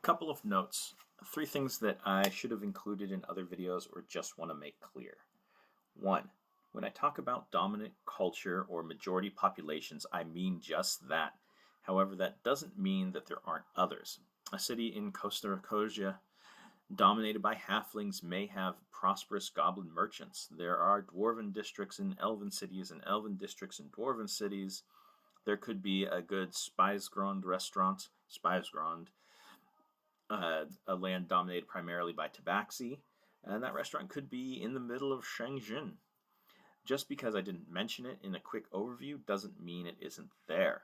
Couple of notes. 3 things that I should have included in other videos or just want to make clear. 1. When I talk about dominant culture or majority populations, I mean just that. However, that doesn't mean that there aren't others. A city in Costa Rica dominated by halflings may have prosperous goblin merchants. There are dwarven districts in elven cities and elven districts in dwarven cities. There could be a good Spijsgrond restaurant, a land dominated primarily by tabaxi, and that restaurant could be in the middle of Shenzhen. Just because I didn't mention it in a quick overview doesn't mean it isn't there.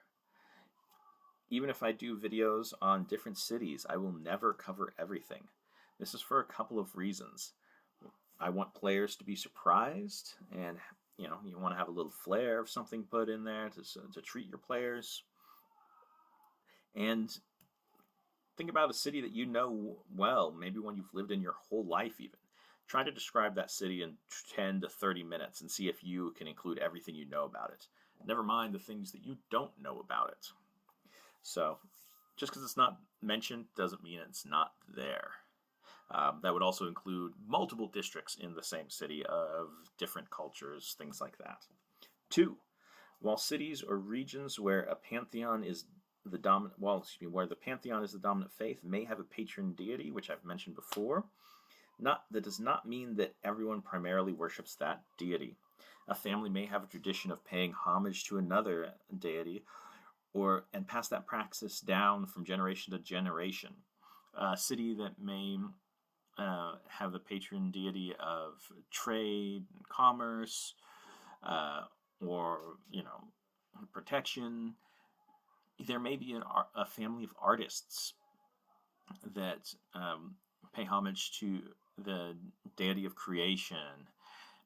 Even if I do videos on different cities, I will never cover everything. This is for a couple of reasons. I want players to be surprised, and you want to have a little flair of something put in there to treat your players. And think about a city that you know well, maybe one you've lived in your whole life even. Try to describe that city in 10 to 30 minutes and see if you can include everything you know about it. Never mind the things that you don't know about it. So, just because it's not mentioned doesn't mean it's not there. That would also include multiple districts in the same city of different cultures, things like that. 2. While cities or regions where a pantheon is the dominant, where the pantheon is the dominant faith may have a patron deity, which I've mentioned before. That does not mean that everyone primarily worships that deity. A family may have a tradition of paying homage to another deity, and pass that practice down from generation to generation. A city that may have the patron deity of trade and commerce, or protection. There may be a family of artists that pay homage to the deity of creation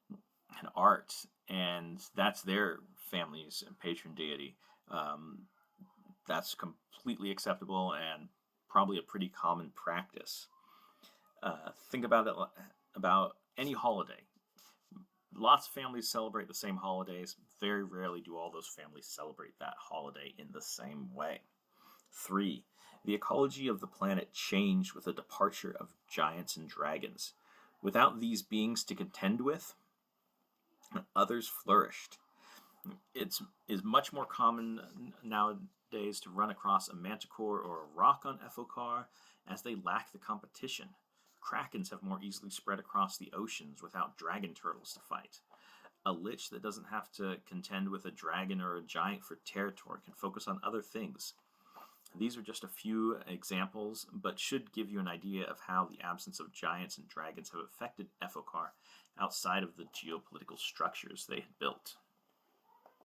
and art, and that's their family's patron deity. That's completely acceptable and probably a pretty common practice. Think about it about any holiday. Lots of families celebrate the same holidays. Very rarely do all those families celebrate that holiday in the same way. 3. The ecology of the planet changed with the departure of giants and dragons. Without these beings to contend with, others flourished. It is much more common nowadays to run across a manticore or a rock on Ethelkar, as they lack the competition. Krakens have more easily spread across the oceans without dragon turtles to fight. A lich that doesn't have to contend with a dragon or a giant for territory can focus on other things. These are just a few examples, but should give you an idea of how the absence of giants and dragons have affected Ethelkar outside of the geopolitical structures they had built.